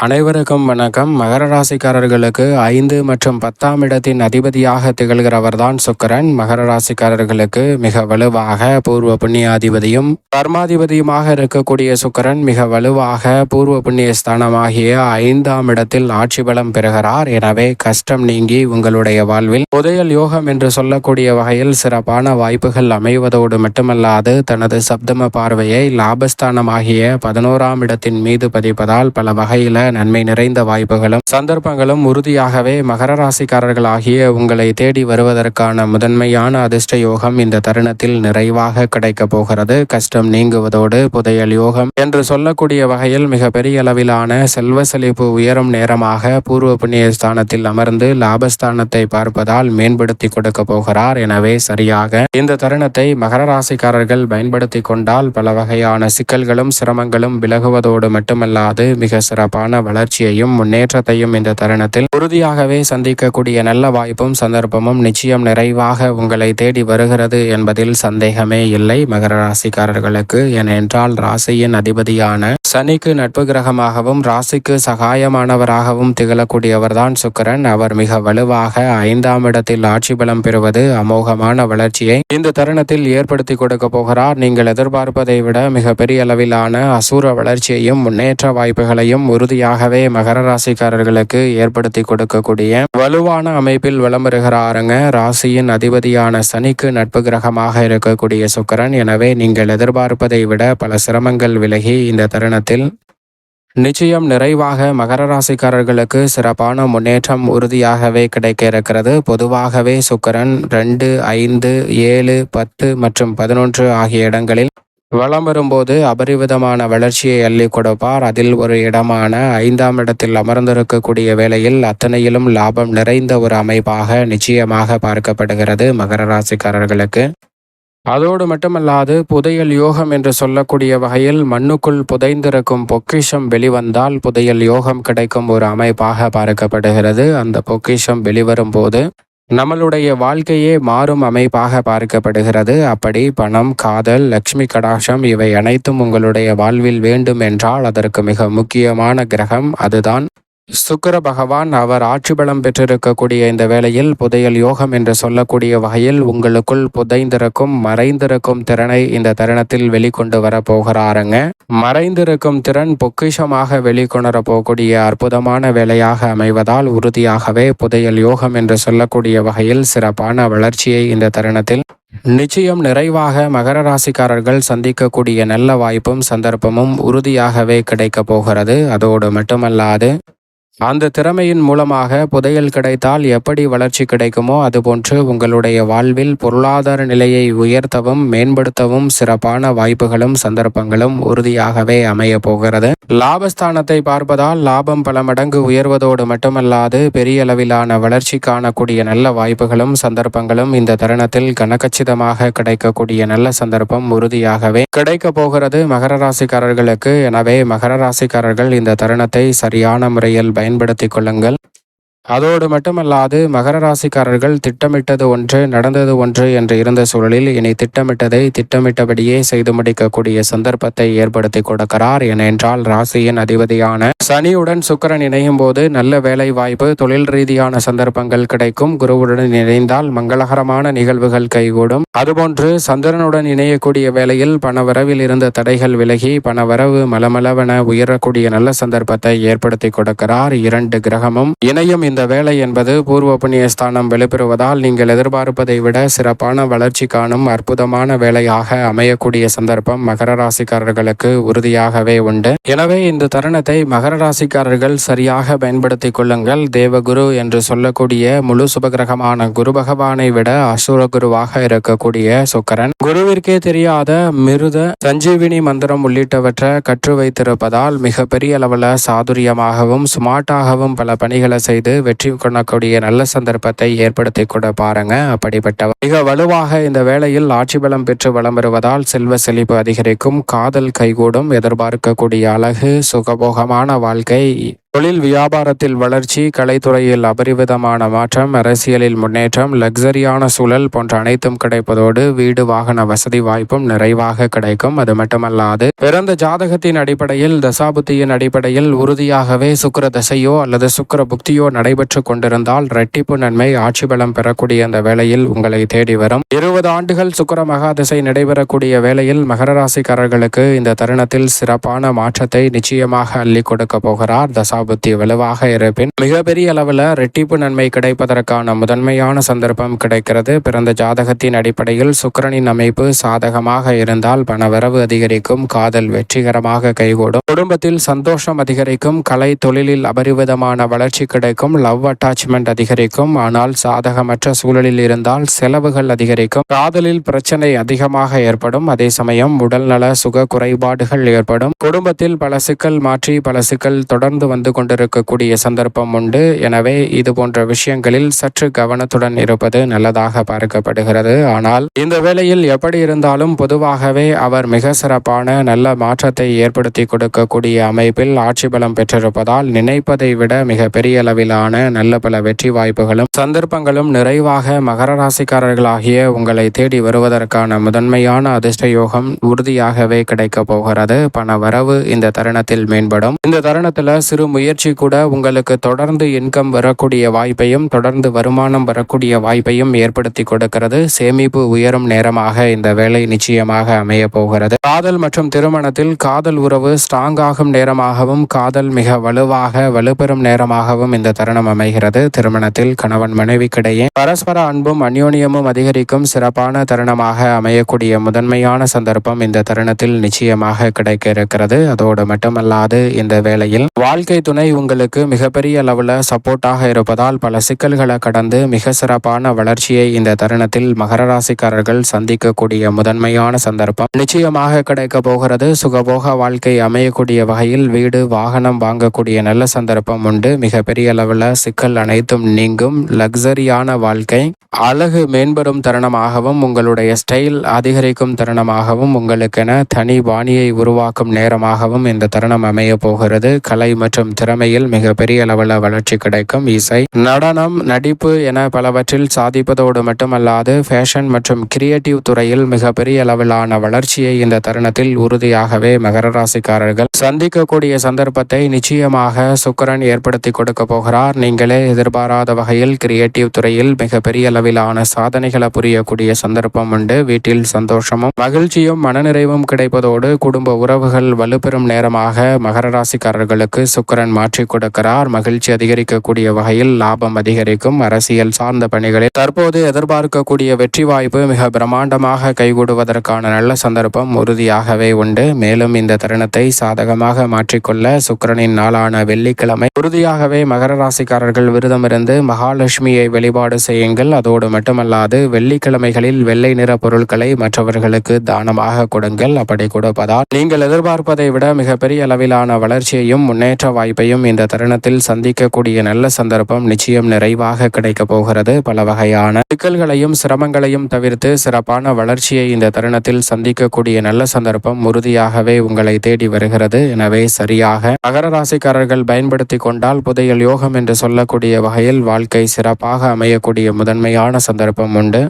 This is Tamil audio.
அனைவருக்கும் வணக்கம். மகர ராசிக்காரர்களுக்கு 5 மற்றும் 10ஆம் இடத்தின் அதிபதியாக திகழ்கிறவர்தான் சுக்கிரன். மகர ராசிக்காரர்களுக்கு மிக வலுவாக பூர்வ புண்ணியாதிபதியும் கர்மாதிபதியுமாக இருக்கக்கூடிய சுக்கிரன் மிக வலுவாக பூர்வ புண்ணிய ஸ்தானமாகிய 5ஆம் இடத்தில் ஆட்சி பலம் பெறுகிறார். எனவே கஷ்டம் நீங்கி உங்களுடைய வாழ்வில் புதையல் யோகம் என்று சொல்லக்கூடிய வகையில் சிறப்பான வாய்ப்புகள் அமைவதோடு மட்டுமல்லாது தனது சப்தம பார்வையை லாபஸ்தானமாகிய 11ஆம் இடத்தின் மீது பதிப்பதால் பல வகையில நன்மை நிறைந்த வாய்ப்புகளும் சந்தர்ப்பங்களும் உறுதியாகவே மகர ராசிக்காரர்களாகிய உங்களை தேடி வருவதற்கான முதன்மையான அதிர்ஷ்ட யோகம் இந்த தருணத்தில் நிறைவாக கிடைக்கப் போகிறது. கஷ்டம் நீங்குவதோடு புதையல் யோகம் என்று சொல்லக்கூடிய வகையில் மிக பெரிய அளவிலான செல்வ செழிப்பு உயரும் நேரமாக பூர்வ புண்ணிய ஸ்தானத்தில் அமர்ந்து லாபஸ்தானத்தை பார்ப்பதால் மேம்படுத்தி கொடுக்க போகிறார். எனவே சரியாக இந்த தருணத்தை மகர ராசிக்காரர்கள் பயன்படுத்தி கொண்டால் பல வகையான சிக்கல்களும் சிரமங்களும் விலகுவதோடு மட்டுமல்லாது மிக சிறப்பான வளர்ச்சியையும் முன்னேற்றத்தையும் இந்த தருணத்தில் உறுதியாகவே சந்திக்கக்கூடிய நல்ல வாய்ப்பும் சந்தர்ப்பமும் நிச்சயம் நிறைவாக உங்களை தேடி வருகிறது என்பதில் சந்தேகமே இல்லை மகர ராசிக்காரர்களுக்கு. ஏனென்றால் ராசியின் அதிபதியான சனிக்கு நட்பு கிரகமாகவும் ராசிக்கு சகாயமானவராகவும் திகழக்கூடியவர்தான் சுக்கிரன். அவர் மிக வலுவாக 5ஆம் இடத்தில் ஆட்சி பலம் பெறுவது அமோகமான வளர்ச்சியை இந்த தருணத்தில் ஏற்படுத்தி கொடுக்க போகிறார். நீங்கள் எதிர்பார்ப்பதை விட மிக பெரிய அளவிலான அசூர வளர்ச்சியையும் முன்னேற்ற வாய்ப்புகளையும் உறுதியாகவே மகர ராசிக்காரர்களுக்கு ஏற்படுத்தி கொடுக்கக்கூடிய வலுவான அமைப்பில் விளம்பருகிறாருங்க ராசியின் அதிபதியான சனிக்கு நட்பு கிரகமாக இருக்கக்கூடிய சுக்கிரன். எனவே நீங்கள் எதிர்பார்ப்பதை விட பல சிரமங்கள் விலகி இந்த தருணத்தில் நிச்சயம் நிறைவாக மகர ராசிக்காரர்களுக்கு சிறப்பான முன்னேற்றம் உறுதியாகவே கிடைக்க இருக்கிறது. பொதுவாகவே சுக்கிரன் 2, 5, 7, 10 மற்றும் 11 ஆகிய இடங்களில் வலம் வரும்போது அபரிவிதமான வளர்ச்சியை அள்ளி கொடுப்பார். அதில் ஒரு இடமான 5ஆம் இடத்தில் அமர்ந்திருக்கக்கூடிய வேளையில் அத்தனையிலும் லாபம் நிறைந்த ஒரு அமைப்பாக நிச்சயமாக பார்க்கப்படுகிறது மகர ராசிக்காரர்களுக்கு. அதோடு மட்டுமல்லாது புதையல் யோகம் என்று சொல்லக்கூடிய வகையில் மண்ணுக்குள் புதைந்திருக்கும் பொக்கிஷம் வெளிவந்தால் புதையல் யோகம் கிடைக்கும் ஒரு அமைப்பாக பார்க்கப்படுகிறது. அந்த பொக்கிஷம் வெளிவரும் போது நம்மளுடைய வாழ்க்கையே மாறும் அமைப்பாக பார்க்கப்படுகிறது. அப்படி பணம், காதல், லக்ஷ்மி கடாட்சம் இவை அனைத்தும் உங்களுடைய வாழ்வில் வேண்டும் என்றால் அதற்கு மிக முக்கியமான கிரகம் அதுதான் சுக்கிர பகவான். அவர் ஆட்சி பலம் பெற்றிருக்கக்கூடிய இந்த வேளையில் புதையல் யோகம் என்று சொல்லக்கூடிய வகையில் உங்களுக்குள் புதைந்திருக்கும் மறைந்திருக்கும் திறனை இந்த தருணத்தில் வெளிக்கொண்டு வர போகிறாருங்க. மறைந்திருக்கும் திறன் பொக்கிஷமாக வெளிக்கொணர போகக்கூடிய அற்புதமான வேலையாக அமைவதால் உறுதியாகவே புதையல் யோகம் என்று சொல்லக்கூடிய வகையில் சிறப்பான வளர்ச்சியை இந்த தருணத்தில் நிச்சயம் நிறைவாக மகர ராசிக்காரர்கள் சந்திக்கக்கூடிய நல்ல வாய்ப்பும் சந்தர்ப்பமும் உறுதியாகவே கிடைக்க போகிறது. அதோடு மட்டுமல்லாது அந்த திறமையின் மூலமாக புதையல் கிடைத்தால் எப்படி வளர்ச்சி கிடைக்குமோ அதுபோன்று உங்களுடைய வாழ்வில் பொருளாதார நிலையை உயர்த்தவும் மேம்படுத்தவும் சிறப்பான வாய்ப்புகளும் சந்தர்ப்பங்களும் உறுதியாகவே அமைய போகிறது. லாபஸ்தானத்தை பார்ப்பதால் லாபம் பல மடங்கு உயர்வதோடு மட்டுமல்லாது பெரிய அளவிலான வளர்ச்சி காணக்கூடிய நல்ல வாய்ப்புகளும் சந்தர்ப்பங்களும் இந்த தருணத்தில் கனகச்சிதமாக கிடைக்கக்கூடிய நல்ல சந்தர்ப்பம் உறுதியாகவே கிடைக்க போகிறது மகர ராசிக்காரர்களுக்கு. எனவே மகர ராசிக்காரர்கள் இந்த தருணத்தை சரியான முறையில் பயன்படுத்திக் கொள்ளுங்கள். அதோடு மட்டுமல்லாது மகர ராசிக்காரர்கள் திட்டமிட்டது ஒன்று நடந்தது ஒன்று என்று இருந்த சூழலில் இனி திட்டமிட்டதை திட்டமிட்டபடியே செய்து முடிக்கக்கூடிய சந்தர்ப்பத்தை ஏற்படுத்தி கொடுக்கிறார். ஏனென்றால் ராசியின் அதிபதியான சனியுடன் சுக்கிரன் இணையும் போது நல்ல வேலை வாய்ப்பு, தொழில் ரீதியான சந்தர்ப்பங்கள் கிடைக்கும். குருவுடன் இணைந்தால் மங்களகரமான நிகழ்வுகள் கைகூடும். அதுபோன்று சந்திரனுடன் இணையக்கூடிய வேளையில் பணவரவில் இருந்த தடைகள் விலகி பணவரவு மலமளவென உயரக்கூடிய நல்ல சந்தர்ப்பத்தை ஏற்படுத்தி கொடுக்கிறார். 2 கிரகமும் இணையும் இந்த வேலை என்பது பூர்வ புண்ணிய ஸ்தானம் வெளிப்பெறுவதால் நீங்கள் எதிர்பார்ப்பதை விட சிறப்பான வளர்ச்சி காணும் அற்புதமான வேலையாக அமையக்கூடிய சந்தர்ப்பம் மகர ராசிக்காரர்களுக்கு உறுதியாகவே உண்டு. எனவே இந்த தருணத்தை மகர ராசிக்காரர்கள் சரியாக பயன்படுத்திக் கொள்ளுங்கள். தேவகுரு என்று சொல்லக்கூடிய முழு சுபகிரகமான குரு பகவானை விட அசுர குருவாக இருக்கக்கூடிய சுக்கிரன் குருவிற்கே தெரியாத மிருத சஞ்சீவினி மந்திரம் உள்ளிட்டவற்றை கற்று வைத்திருப்பதால் மிக பெரிய அளவில் சாதுரியமாகவும் ஸ்மார்ட்டாகவும் பல பணிகளை செய்து வெற்றி கொள்ளக்கூடிய நல்ல சந்தர்ப்பத்தை ஏற்படுத்தி கூட பாருங்க. அப்படிப்பட்ட மிக வலுவாக இந்த வேளையில் ஆட்சி பலம் பெற்று வலம் வருவதால் செல்வ செழிப்பு அதிகரிக்கும், காதல் கைகூடும், எதிர்பார்க்கக்கூடிய அழகு சுகபோகமான வாழ்க்கை தொழில் வியாபாரத்தில் வளர்ச்சி, கலைத்துறையில் அபரிவிதமான மாற்றம், அரசியலில் முன்னேற்றம், லக்ஸரியான சூழல் போன்ற அனைத்தும் கிடைப்பதோடு வீடு வாகன வசதி வாய்ப்பும் நிறைவாக கிடைக்கும். அது மட்டுமல்லாது பிறந்த ஜாதகத்தின் அடிப்படையில் தசாபுத்தியின் அடிப்படையில் உறுதியாகவே சுக்கிர தசையோ அல்லது சுக்கிர புக்தியோ நடைபெற்று கொண்டிருந்தால் இரட்டிப்பு நன்மை ஆட்சி பலம் பெறக்கூடிய அந்த வேளையில் உங்களை தேடி வரும். 20 ஆண்டுகள் சுக்கிர மகா திசை நடைபெறக்கூடிய வேளையில் மகர ராசிக்காரர்களுக்கு இந்த தருணத்தில் சிறப்பான மாற்றத்தை நிச்சயமாக அள்ளி கொடுக்க போகிறார். தசாபுத்தி வலுவாக இருப்பின் மிகப்பெரிய அளவில் இரட்டிப்பு நன்மை கிடைப்பதற்கான முதன்மையான சந்தர்ப்பம் கிடைக்கிறது. பிறந்த ஜாதகத்தின் அடிப்படையில் சுக்கிரனின் அமைப்பு சாதகமாக இருந்தால் பணவரவு அதிகரிக்கும், காதல் வெற்றிகரமாக கைகூடும், குடும்பத்தில் சந்தோஷம் அதிகரிக்கும், கலை தொழிலில் அபரிவிதமான வளர்ச்சி கிடைக்கும், லவ் அட்டாச்மெண்ட் அதிகரிக்கும். ஆனால் சாதகமற்ற சூழலில் இருந்தால் செலவுகள் அதிகரிக்கும், காதலில் பிரச்சனை அதிகமாக ஏற்படும். அதே சமயம் உடல்நல சுக குறைபாடுகள் ஏற்படும், குடும்பத்தில் பல சிக்கல் மாற்றி பல சிக்கல் தொடர்ந்து வந்து கொண்டிருக்கக்கூடிய சந்தர்ப்பம் உண்டு. எனவே இது போன்ற விஷயங்களில் சற்று கவனத்துடன் இருப்பது நல்லதாக பார்க்கப்படுகிறது. ஆனால் இந்த வேளையில் எப்படி இருந்தாலும் பொதுவாகவே அவர் மிக சிறப்பான நல்ல மாற்றத்தை ஏற்படுத்தி கொடுக்கக்கூடிய அமைப்பில் ஆட்சி பலம் பெற்றிருப்பதால் நினைப்பதை விட மிக பெரிய அளவிலான நல்ல பல வெற்றி வாய்ப்புகளும் சந்தர்ப்பங்களும் நிறைவாக மகர ராசிக்காரர்களாகிய உங்களை தேடி வருவதற்கான முதன்மையான அதிர்ஷ்ட யோகம் உறுதியாகவே கிடைக்க போகிறது. பண வரவு இந்த தருணத்தில் மேம்படும். இந்த தருணத்தில் சிறு முயற்சி கூட உங்களுக்கு தொடர்ந்து இன்கம் வரக்கூடிய வாய்ப்பையும் தொடர்ந்து வருமானம் வரக்கூடிய வாய்ப்பையும் ஏற்படுத்தி கொடுக்கிறது. சேமிப்பு உயரும் நேரமாக இந்த வேலை நிச்சயமாக அமைய போகிறது. காதல் மற்றும் திருமணத்தில் காதல் உறவு ஸ்ட்ராங் ஆகும் நேரமாகவும் காதல் மிக வலுப்பெறும் நேரமாகவும் இந்த தருணம் அமைகிறது. திருமணத்தில் கணவன் மனைவிக்கிடையே பரஸ்பர அன்பும் அந்யோன்யமும் அதிகரிக்கும் சிறப்பான தருணமாக அமையக்கூடிய முதன்மையான சந்தர்ப்பம் இந்த தருணத்தில் நிச்சயமாக கிடைக்க இருக்கிறது. அதோடு மட்டுமல்லாது இந்த வேளையில் வாழ்க்கை துணை உங்களுக்கு மிகப்பெரிய அளவில் சப்போர்ட்டாக இருப்பதால் பல சிக்கல்களை கடந்து மிக சிறப்பான வளர்ச்சியை இந்த தருணத்தில் மகர ராசிக்காரர்கள் சந்திக்கக்கூடிய முதன்மையான சந்தர்ப்பம் நிச்சயமாக கிடைக்க போகிறது. சுகபோக வாழ்க்கை அமையக்கூடிய வகையில் வீடு வாகனம் வாங்கக்கூடிய நல்ல சந்தர்ப்பம் உண்டு. மிகப்பெரிய அளவில் சிக்கல் அனைத்தும் நீங்கும், லக்ஸரியான வாழ்க்கை அழகு மேம்படும் தருணமாகவும் உங்களுடைய ஸ்டைல் அதிகரிக்கும் தருணமாகவும் உங்களுக்கென தனி பாணியை உருவாக்கும் நேரமாகவும் இந்த தருணம் அமைய போகிறது. கலை மற்றும் திறமையில் மிகப்பெரிய அளவில் வளர்ச்சி கிடைக்கும். இசை, நடனம், நடிப்பு என பலவற்றில் சாதிப்பதோடு மட்டுமல்லாது ஃபேஷன் மற்றும் கிரியேட்டிவ் துறையில் மிகப்பெரிய அளவிலான வளர்ச்சியை இந்த தருணத்தில் உறுதியாகவே மகர ராசிக்காரர்கள் சந்திக்கக்கூடிய சந்தர்ப்பத்தை நிச்சயமாக சுக்கிரன் ஏற்படுத்தி கொடுக்க போகிறார். நீங்களே எதிர்பாராத வகையில் கிரியேட்டிவ் துறையில் மிகப்பெரிய அளவிலான சாதனைகளை புரியக்கூடிய சந்தர்ப்பம் உண்டு. வீட்டில் சந்தோஷமும் மகிழ்ச்சியும் மனநிறைவும் கிடைப்பதோடு குடும்ப உறவுகள் வலுப்பெறும் நேரமாக மகர ராசிக்காரர்களுக்கு சுக்கிரன் மாற்றி கொடுக்கிறார். மகிழ்ச்சி அதிகரிக்கக்கூடிய வகையில் லாபம் அதிகரிக்கும். அரசியல் சார்ந்த பணிகளில் தற்போது எதிர்பார்க்கக்கூடிய வெற்றி வாய்ப்பு மிக பிரம்மாண்டமாக கைகூடுவதற்கான நல்ல சந்தர்ப்பம் உறுதியாகவே உண்டு. மேலும் இந்த தருணத்தை சாதகமாக மாற்றிக்கொள்ள சுக்கிரனின் நாளான வெள்ளிக்கிழமை உறுதியாகவே மகர ராசிக்காரர்கள் விரதமிருந்து மகாலட்சுமியை வழிபாடு செய்யுங்கள். அதோடு மட்டுமல்லாது வெள்ளிக்கிழமைகளில் வெள்ளை நிற பொருட்களை மற்றவர்களுக்கு தானமாக கொடுங்கள். அப்படி கொடுப்பதால் நீங்கள் எதிர்பார்ப்பதை விட மிகப்பெரிய அளவிலான வளர்ச்சியையும் முன்னேற்ற வாய்ப்பையும் இந்த தருணத்தில் சந்திக்கக்கூடிய நல்ல சந்தர்ப்பம் நிச்சயம் நிறைவாக கிடைக்க போகிறது. பல வகையான சிக்கல்களையும் சிரமங்களையும் தவிர்த்து சிறப்பான வளர்ச்சியை இந்த தருணத்தில் சந்திக்கக்கூடிய நல்ல சந்தர்ப்பம் உறுதியாகவே உங்களை தேடி வருகிறது. எனவே சரியாக மகர ராசிக்காரர்கள் பயன்படுத்தி கொண்டால் புதையல் யோகம் என்று சொல்லக்கூடிய வகையில் வாழ்க்கை சிறப்பாக அமையக்கூடிய முதன்மையான சந்தர்ப்பம் உண்டு.